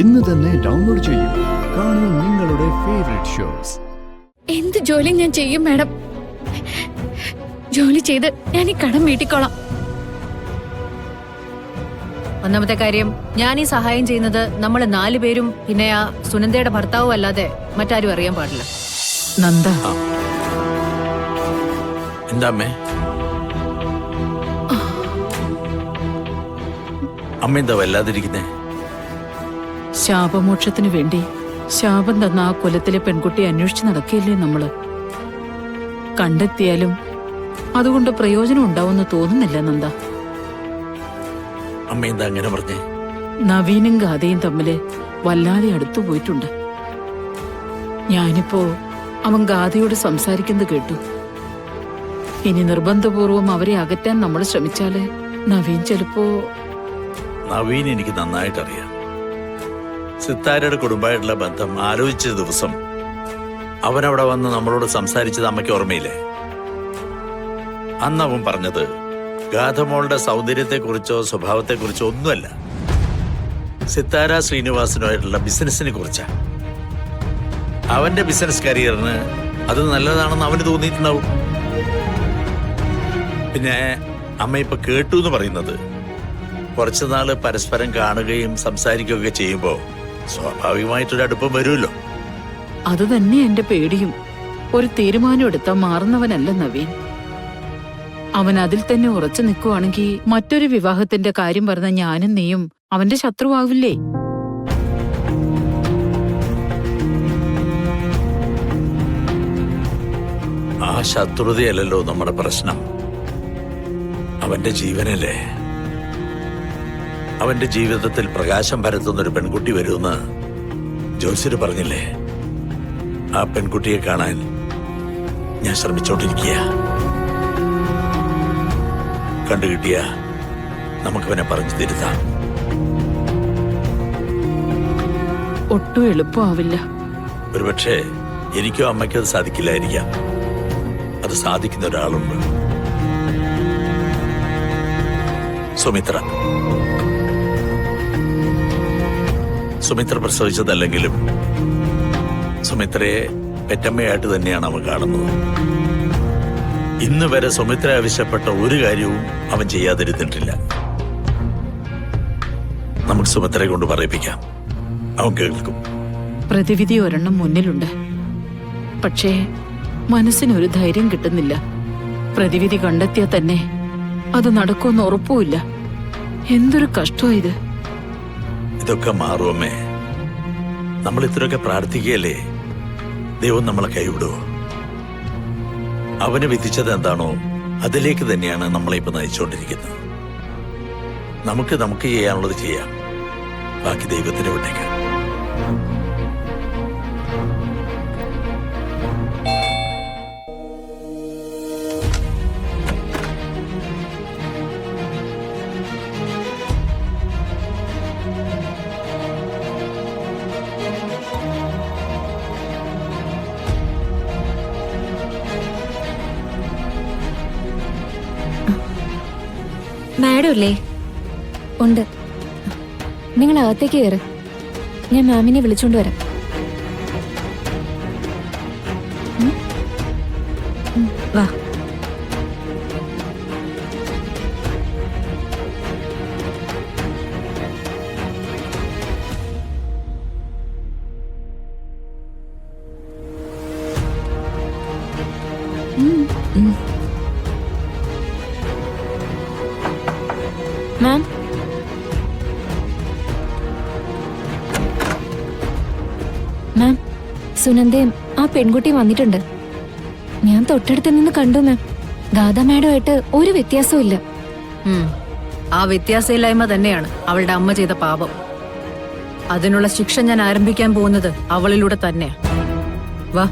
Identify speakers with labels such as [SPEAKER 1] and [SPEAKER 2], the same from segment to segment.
[SPEAKER 1] ഇന്ന് തന്നെ ഡൗൺലോഡ് ചെയ്യൂ. കാണൂ നിങ്ങളുടെ ഫേവറേറ്റ് ഷോസ്.
[SPEAKER 2] എന്ത് ജോലി ഞാൻ ചെയ്യും മാഡം. ജോലി ചെയ്ത് ഞാൻ ഈ കടം വീട്ടിക്കോളാം.
[SPEAKER 3] ഒന്നാമത്തെ കാര്യം, ഞാൻ ഈ സഹായം ചെയ്യുന്നത് നമ്മൾ 4 പേരും പിന്നെ ആ സുനന്ദയുടെ ഭർത്താവും അല്ലാതെ മറ്റാരും അറിയാൻ പാടില്ല.
[SPEAKER 4] നന്ദ,
[SPEAKER 5] എന്താ അമ്മേ? അമ്മ എന്താ വല്ലാതിരിക്കുന്നേ?
[SPEAKER 4] ശാപമോക്ഷത്തിനു വേണ്ടി ശാപം തന്ന ആ കുലത്തിലെ പെൺകുട്ടിയെ അന്വേഷിച്ച് നടക്കുകയല്ലേ നമ്മള്. കണ്ടെത്തിയാലും അതുകൊണ്ട് പ്രയോജനം ഉണ്ടാവുമെന്ന് തോന്നുന്നില്ല നന്ദ.
[SPEAKER 5] അമ്മ എന്താ അങ്ങനെ പറഞ്ഞേ?
[SPEAKER 4] നവീനും ഗാഥയും തമ്മില് വല്ലാതെ അടുത്തു പോയിട്ടുണ്ട്. ഞാനിപ്പോ അവൻ ഗാഥയോട് സംസാരിക്കുന്നത് കേട്ടു. ഇനി നിർബന്ധപൂർവം അവരെ അകറ്റാൻ നമ്മൾ ശ്രമിച്ചാല് നവീൻ ചിലപ്പോ...
[SPEAKER 5] നവീൻ എനിക്ക് നന്നായിട്ടറിയാം. സിത്താരയുടെ കുടുംബമായിട്ടുള്ള ബന്ധം ആലോചിച്ച ദിവസം അവനവിടെ വന്ന് നമ്മളോട് സംസാരിച്ചത് അമ്മയ്ക്ക് ഓർമ്മയില്ലേ? അന്ന് അവൻ പറഞ്ഞത് ഗാഥമോളുടെ സൗന്ദര്യത്തെക്കുറിച്ചോ സ്വഭാവത്തെക്കുറിച്ചോ ഒന്നുമല്ല, സിത്താര ശ്രീനിവാസനുമായിട്ടുള്ള ബിസിനസിനെ കുറിച്ചാ. അവന്റെ ബിസിനസ് കരിയറിന് അത് നല്ലതാണെന്ന് അവന് തോന്നിയിട്ടുണ്ടാവും. പിന്നെ അമ്മ ഇപ്പൊ കേട്ടു എന്ന് പറയുന്നത് കുറച്ചുനാള് പരസ്പരം കാണുകയും സംസാരിക്കുകയൊക്കെ ചെയ്യുമ്പോ സ്വാഭാവികമായിട്ടൊരു അടുപ്പം വരുമല്ലോ.
[SPEAKER 4] അത് തന്നെ എന്റെ പേടിയും. ഒരു തീരുമാനം എടുത്താൽ മാറുന്നവനല്ല നവീൻ. അവൻ അതിൽ തന്നെ ഉറച്ചു നിൽക്കുവാണെങ്കിൽ മറ്റൊരു വിവാഹത്തിന്റെ കാര്യം പറഞ്ഞ ഞാനും നീയും അവന്റെ ശത്രുവാവില്ലേ?
[SPEAKER 5] ആ ശത്രുതയല്ലല്ലോ നമ്മുടെ പ്രശ്നം, അവന്റെ ജീവനല്ലേ. അവന്റെ ജീവിതത്തിൽ പ്രകാശം പരത്തുന്നൊരു പെൺകുട്ടി വരുമെന്ന് ജോത്സ്യര് പറഞ്ഞില്ലേ? ആ പെൺകുട്ടിയെ കാണാൻ ഞാൻ ശ്രമിച്ചോണ്ടിരിക്കുക. കണ്ടുകിട്ടിയ നമുക്കവനെ പറഞ്ഞു തിരുത്താം.
[SPEAKER 4] ഒട്ടും എളുപ്പമാവില്ല.
[SPEAKER 5] ഒരുപക്ഷെ എനിക്കോ അമ്മയ്ക്കോ അത് സാധിക്കില്ലായിരിക്കാം. അത് സാധിക്കുന്ന ഒരാളുണ്ട്, സുമിത്ര. സുമിത്ര പ്രസവിച്ചതല്ലെങ്കിലും സുമിത്രയെ പെറ്റമ്മയായിട്ട് തന്നെയാണ് അവൻ കാണുന്നത്. ഇന്ന് വരെ സുമിത്ര ആവശ്യപ്പെട്ട ഒരു കാര്യവും അവൻ ചെയ്യാതിരുന്നിട്ടില്ല. നമുക്ക് സുമിത്രയെ കൊണ്ട് പറയിപ്പിക്കാം, അവൻ കേൾക്കും.
[SPEAKER 4] പ്രതിവിധി ഒരെണ്ണം മുന്നിലുണ്ട്. പക്ഷേ മനസ്സിനൊരു ധൈര്യം കിട്ടുന്നില്ല. പ്രതിവിധി കണ്ടെത്തിയാൽ തന്നെ അത് നടക്കുമെന്ന് ഉറപ്പുമില്ല. എന്തൊരു കഷ്ടമാ ഇത്.
[SPEAKER 5] ഇതൊക്കെ മാറുമേ. നമ്മൾ ഇത്രയൊക്കെ പ്രാർത്ഥിക്കുകയല്ലേ, ദൈവം നമ്മളെ കൈവിടുവോ? അവന് വിധിച്ചത് എന്താണോ അതിലേക്ക് തന്നെയാണ് നമ്മളെ ഇപ്പൊ നയിച്ചുകൊണ്ടിരിക്കുന്നത്. നമുക്ക് ചെയ്യാനുള്ളത് ചെയ്യാം, ബാക്കി ദൈവത്തിന് വിട്ടേക്കാം.
[SPEAKER 2] മാഡം അല്ലേ? ഉണ്ട്. നിങ്ങൾ അകത്തേക്ക് കയറ്, ഞാൻ മാമിനെ വിളിച്ചോണ്ട് വരാം. വാ. മാം, മാം, സുനന്ദയും ആ പെൺകുട്ടിയും വന്നിട്ടുണ്ട്. ഞാൻ തൊട്ടടുത്ത് നിന്ന് കണ്ടു മാം. ഗാഥ മാഡമായിട്ട് ഒരു വ്യത്യാസവും ഇല്ല.
[SPEAKER 3] ആ വ്യത്യാസമില്ലായ്മ തന്നെയാണ് അവളുടെ അമ്മ ചെയ്ത പാപം. അതിനുള്ള ശിക്ഷ ഞാൻ ആരംഭിക്കാൻ പോകുന്നത് അവളിലൂടെ തന്നെയാ. വാ.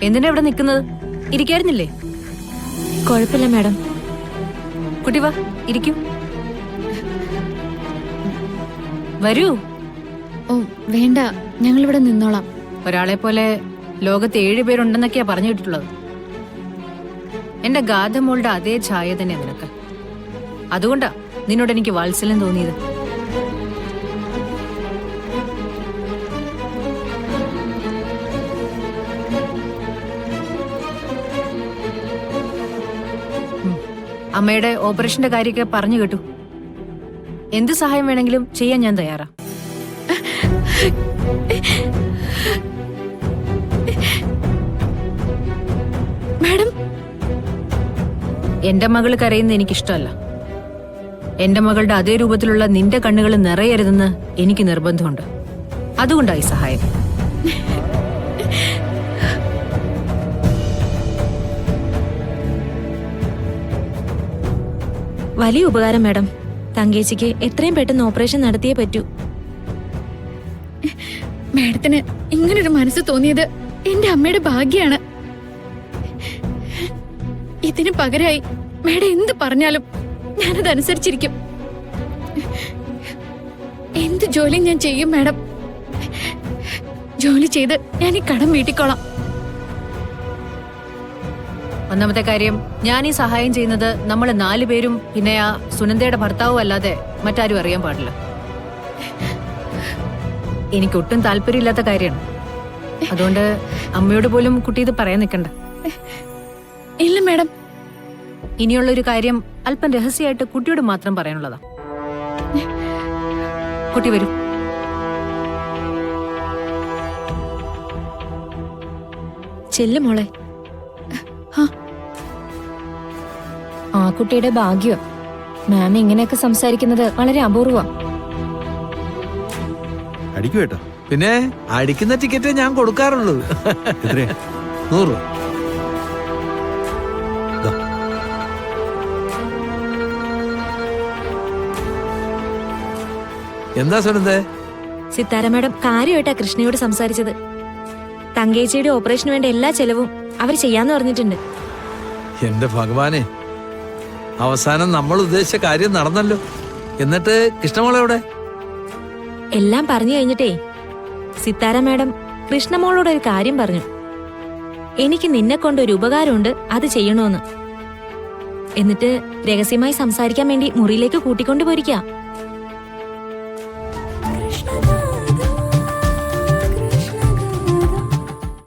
[SPEAKER 3] എന്തിനാ ഇവിടെ നിൽക്കുന്നത്? ഇരിക്കായിരുന്നില്ലേ?
[SPEAKER 2] കുഴപ്പമില്ല മാഡം.
[SPEAKER 3] കുട്ടി വാ, ഇരിക്കൂ. വരൂ.
[SPEAKER 2] ഓ വേണ്ട, ഞങ്ങൾ ഇവിടെ നിന്നോളാം.
[SPEAKER 3] ഒരാളെ പോലെ ലോകത്ത് 7 പേരുണ്ടെന്നൊക്കെയാ പറഞ്ഞു കേട്ടിട്ടുള്ളത്. എന്റെ ഗാഥമോളുടെ അതേ ഛായ തന്നെ നിനക്ക്. അതുകൊണ്ടാ നിന്നോട് എനിക്ക് വാത്സല്യം തോന്നിയത്. അമ്മയുടെ ഓപ്പറേഷന്റെ കാര്യമൊക്കെ പറഞ്ഞു കേട്ടു. എന്ത് സഹായം വേണമെങ്കിലും ചെയ്യാൻ ഞാൻ തയ്യാറാ.
[SPEAKER 2] മാഡം,
[SPEAKER 3] എന്റെ മകള് കരയുന്നത് എനിക്കിഷ്ടമല്ല. എന്റെ മകളുടെ അതേ രൂപത്തിലുള്ള നിന്റെ കണ്ണുകൾ നിറയരുതെന്ന് എനിക്ക് നിർബന്ധമുണ്ട്. അതുകൊണ്ടായി സഹായം.
[SPEAKER 2] വലിയ ഉപകാരം മാഡം. തങ്കേച്ചിക്ക് എത്രയും പെട്ടെന്ന് ഓപ്പറേഷൻ നടത്തിയേ പറ്റൂ. മാഡത്തിന് ഇങ്ങനൊരു മനസ്സ് തോന്നിയത് എന്റെ അമ്മയുടെ ഭാഗ്യാണ്. ഇതിന് പകരമായി മാഡം എന്ത് പറഞ്ഞാലും ഞാനത് അനുസരിച്ചിരിക്കും. എന്ത് ജോലി ഞാൻ ചെയ്യും മാഡം. ജോലി ചെയ്ത് ഞാൻ ഈ കടം വീട്ടിക്കോളാം.
[SPEAKER 3] ഒന്നാമത്തെ കാര്യം, ഞാൻ ഈ സഹായം ചെയ്യുന്നത് നമ്മൾ 4 പേരും പിന്നെ ആ സുനന്ദയുടെ ഭർത്താവും അല്ലാതെ മറ്റാരും അറിയാൻ പാടില്ല. എനിക്കൊട്ടും താല്പര്യമില്ലാത്ത കാര്യമാണ്. അതുകൊണ്ട് അമ്മയോട് പോലും കുട്ടി ഇത് പറയാൻ നിൽക്കണ്ട.
[SPEAKER 2] ഇല്ല മാഡം.
[SPEAKER 3] ഇനിയുള്ളൊരു കാര്യം അല്പം രഹസ്യമായിട്ട് കുട്ടിയോട് മാത്രം പറയാനുള്ളതാ. കുട്ടി വരൂ.
[SPEAKER 2] ചെല്ലു മോളെ. ആ കുട്ടിയുടെ ഭാഗ്യം. മാം ഇങ്ങനെയൊക്കെ സംസാരിക്കുന്നത് വളരെ അപൂർവം.
[SPEAKER 1] അടിക്കു കേട്ടോ.
[SPEAKER 6] പിന്നെ അടിക്കുന്ന ടിക്കറ്റേ ഞാൻ കൊടുക്കാറുള്ളൂ.
[SPEAKER 1] എത്രയാ?
[SPEAKER 6] 100 രൂപ. എന്താ സുനന്ദേ?
[SPEAKER 2] സിത്താര മാഡം കാര്യമായിട്ടാ കൃഷ്ണയോട് സംസാരിച്ചത്. തങ്കേച്ചിയുടെ ഓപ്പറേഷന് വേണ്ട എല്ലാ ചെലവും അവർ ചെയ്യാന്ന് പറഞ്ഞിട്ടുണ്ട്.
[SPEAKER 6] എന്റെ ഭഗവാനെ, അവസാനം നമ്മൾ ഉദ്ദേശിച്ച കാര്യം നടന്നല്ലോ. എന്നിട്ട് കൃഷ്ണമോളെ എവിടെ?
[SPEAKER 2] എല്ലാം പറഞ്ഞു കഴിഞ്ഞിട്ടേ സിത്താര മാഡം കൃഷ്ണമോളോട് ഒരു കാര്യം പറഞ്ഞു. എനിക്ക് നിന്നെ കൊണ്ടൊരു ഉപകാരമുണ്ട്, അത് ചെയ്യണോന്ന്. എന്നിട്ട് രഹസ്യമായി സംസാരിക്കാൻ വേണ്ടി മുറിയിലേക്ക് കൂട്ടിക്കൊണ്ടു പോയിരിക്കാം.